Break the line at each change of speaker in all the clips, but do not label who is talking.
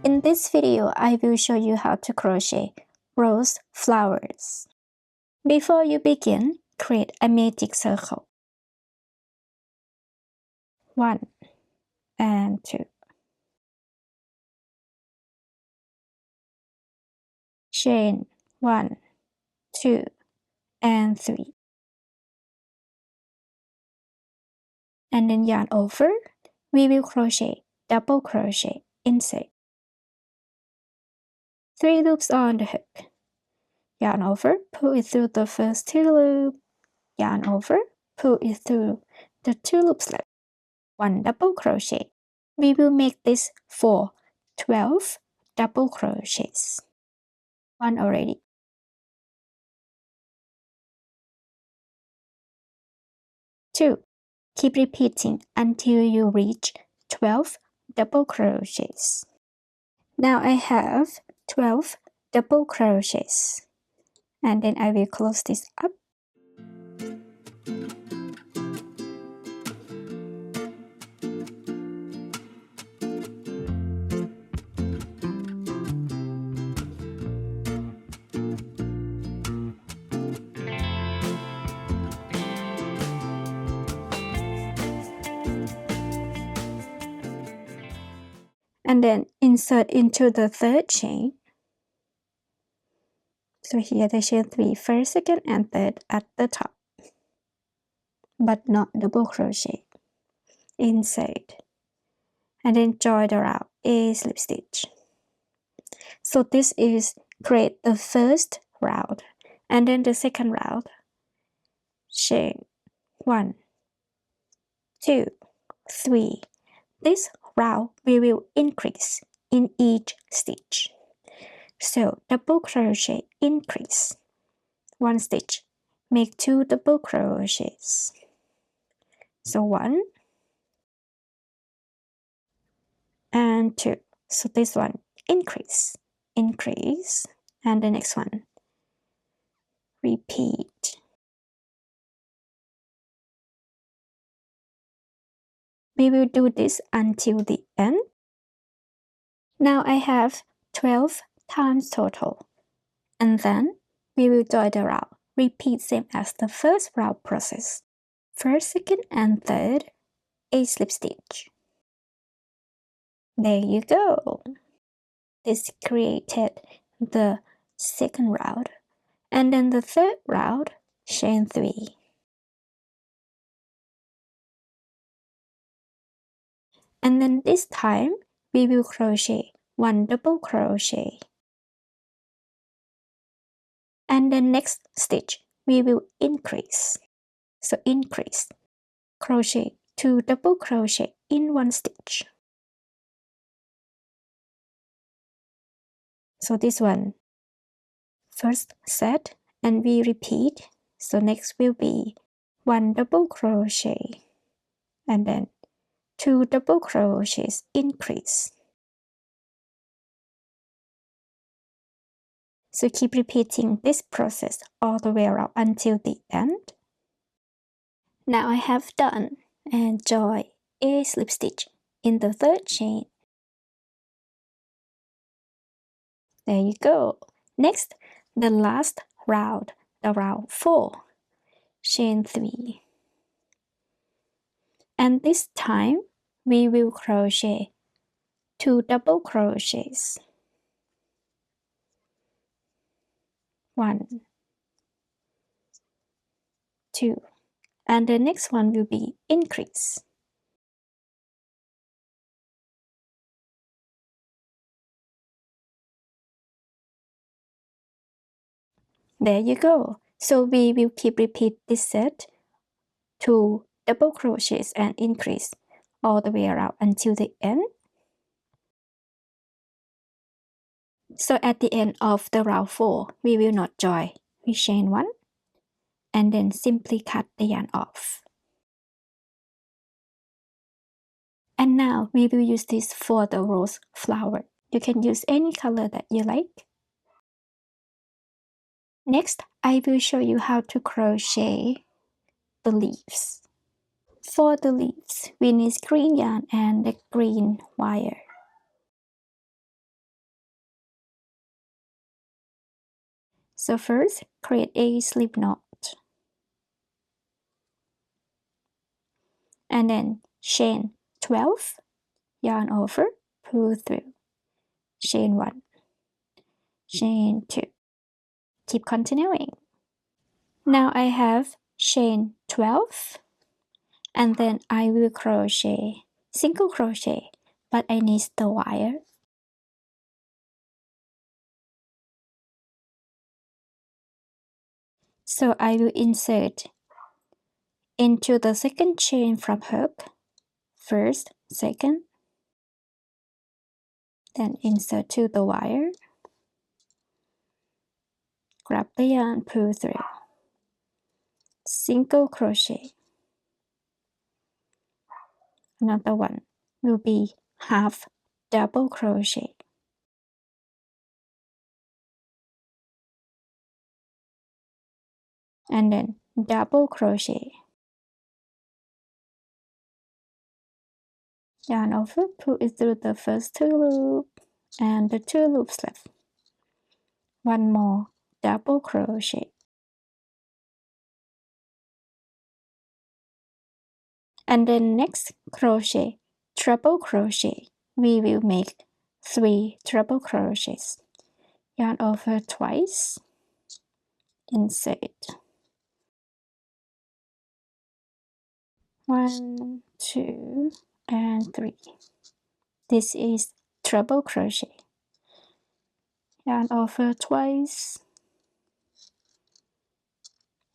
In this video, I will show you how to crochet rose flowers. Before you begin, create a magic circle. 1 and 2. Chain 1, 2, and 3. And then yarn over. We will crochet double crochet inside. 3 loops on the hook. Yarn over, pull it through the first 2 loops. Yarn over, pull it through the 2 loops left. 1 double crochet. We will make this for 12 double crochets. 1 already. 2. Keep repeating until you reach 12 double crochets. Now I have 12 double crochets. And then I will close this up. And then insert into the third chain. So here the chain 3, first, second, and third at the top, but not double crochet. Inside, and then join around a slip stitch. So this is create the first round, and then the second round. Chain 1, 2, 3. This round we will increase in each stitch. So double crochet increase 1 stitch, make 2 double crochets. So 1 and 2. So this one increase, increase, and the next one repeat. We will do this until the end. Now I have 12 times total, and then we will join the round. Repeat same as the first round process. First, second, and third, a slip stitch. There you go. This created the second round, and then the third round, chain 3. And then this time we will crochet 1 double crochet. And the next stitch we will increase. So increase, crochet 2 double crochet in 1 stitch. So this one, first set, and we repeat. So next will be 1 double crochet, and then 2 double crochets increase. So keep repeating this process all the way around until the end. Now I have done, and join a slip stitch in the third chain. There you go. Next, the last round, the round 4, chain 3. And this time we will crochet 2 double crochets. 1, 2, and the next one will be increase. There you go. So we will keep repeat this set, 2 double crochets and increase all the way around until the end. So at the end of the round 4, we will not join. We chain 1 and then simply cut the yarn off. And now we will use this for the rose flower. You can use any color that you like. Next, I will show you how to crochet the leaves. For the leaves, we need green yarn and the green wire. So first, create a slip knot. And then chain 12, yarn over, pull through. Chain 1, chain 2. Keep continuing. Now I have chain 12, and then I will crochet, single crochet, but I need the wire. So I will insert into the second chain from hook, first, second, then insert to the wire, grab the yarn, pull through, single crochet. Another one will be half double crochet. And then double crochet. Yarn over, pull it through the first 2 loops and the 2 loops left. One more double crochet. And then next crochet, treble crochet. We will make 3 treble crochets. Yarn over twice, insert. 1, 2, and 3. This is treble crochet. Yarn over twice,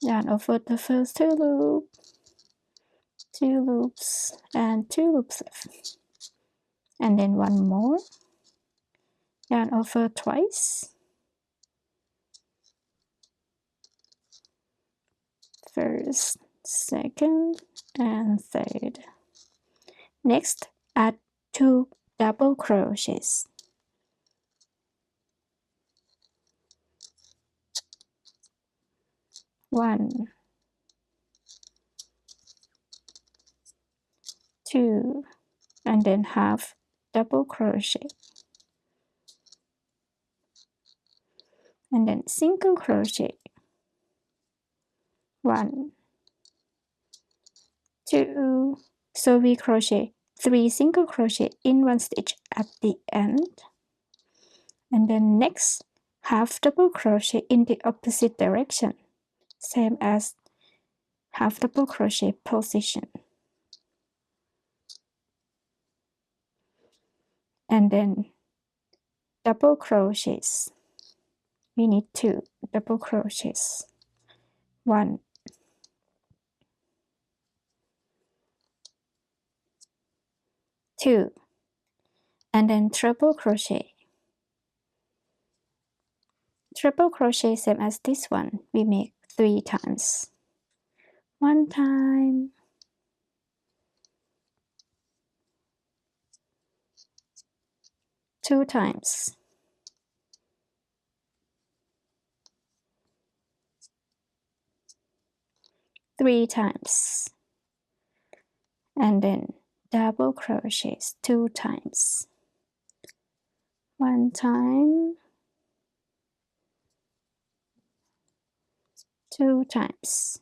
yarn over the first 2 loops, 2 loops, and 2 loops left. And then one more, yarn over twice, first, second, and third. Next, add 2 double crochets. 1, 2, and then half double crochet. And then single crochet. 1, 2. So we crochet 3 single crochet in one stitch at the end. And then next, half double crochet in the opposite direction, same as half double crochet position. And then double crochets. We need 2 double crochets. 1, 2, and then treble crochet. Treble crochet same as this one. We make 3 times. 1 time, 2 times, 3 times, and then double crochets 2 times. 1 time, 2 times,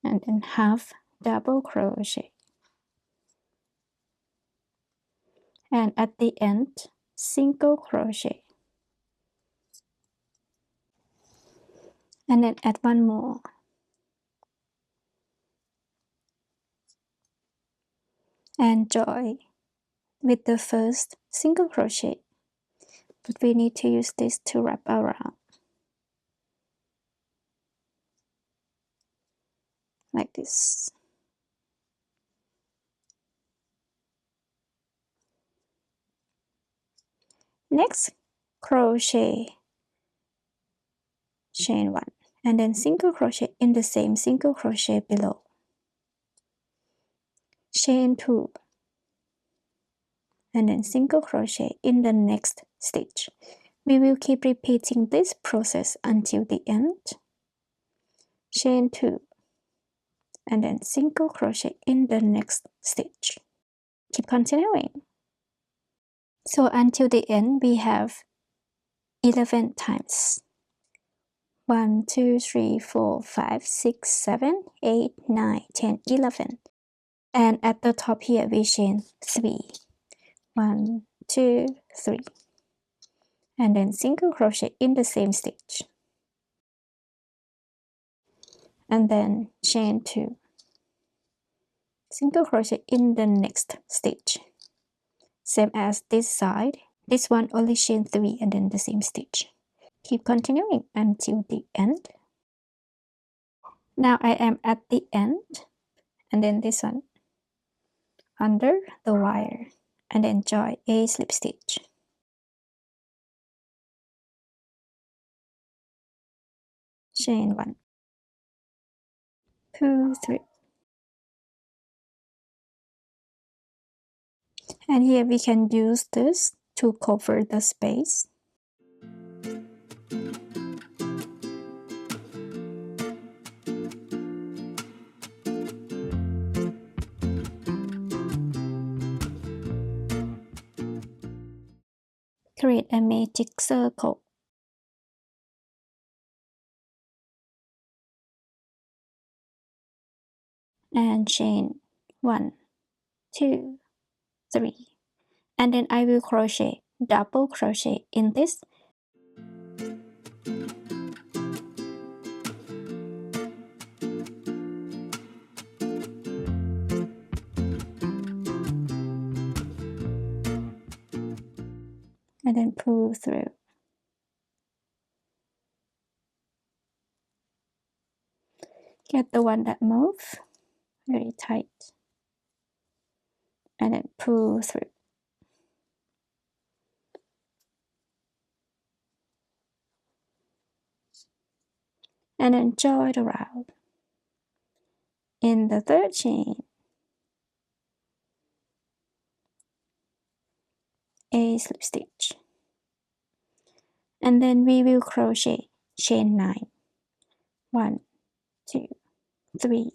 and then half double crochet. And at the end, single crochet. And then add one more. And join with the first single crochet. But we need to use this to wrap around. Like this. Next, crochet, chain 1, and then single crochet in the same single crochet below. Chain 2, and then single crochet in the next stitch. We will keep repeating this process until the end. Chain 2, and then single crochet in the next stitch. Keep continuing. So until the end, we have 11 times. 1 2 3 4 5 6 7 8 9 10 11, and at the top here we chain 3, 1 2 3, and then single crochet in the same stitch, and then chain 2, single crochet in the next stitch, same as this side. This one only chain 3 and then the same stitch. Keep continuing until the end. Now I am at the end, and then this one under the wire, and then join a slip stitch, chain 1, pull through, and here we can use this to cover the space. Create a magic circle, and chain 1 2 3, and then I will crochet double crochet in this, and then pull through. Get the one that moves very tight, and then pull through. And then join around. In the third chain, a slip stitch, and then we will crochet chain 9, 1 2 3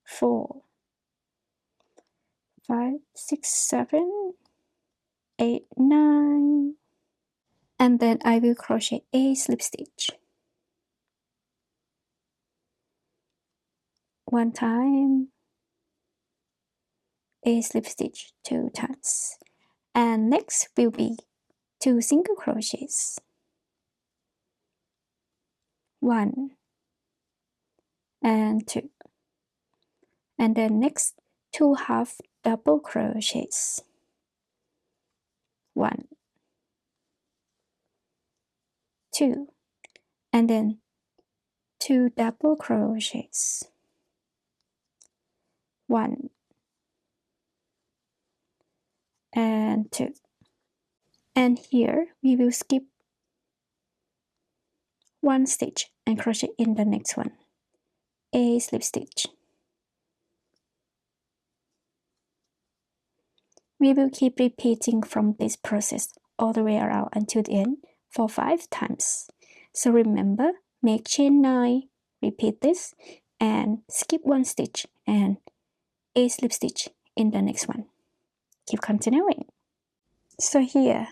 4 5 6 7 8 9, and then I will crochet a slip stitch, one time, a slip stitch 2 times, and next will be 2 single crochets, 1 and 2, and then next 2 half double crochets, 1 2, and then 2 double crochets, 1 and 2, and here we will skip 1 stitch and crochet in the next one, a slip stitch. We will keep repeating from this process all the way around until the end for 5 times. So remember, make chain 9, repeat this, and skip 1 stitch and a slip stitch in the next one. Keep continuing. So here,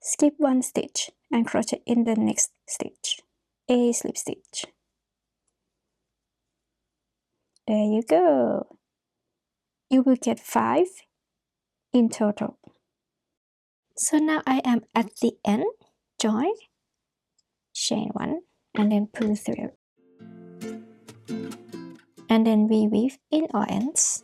skip 1 stitch and crochet in the next stitch, a slip stitch. There you go. You will get 5 in total. So now I am at the end. Join, chain 1, and then pull through, and then we weave in our ends.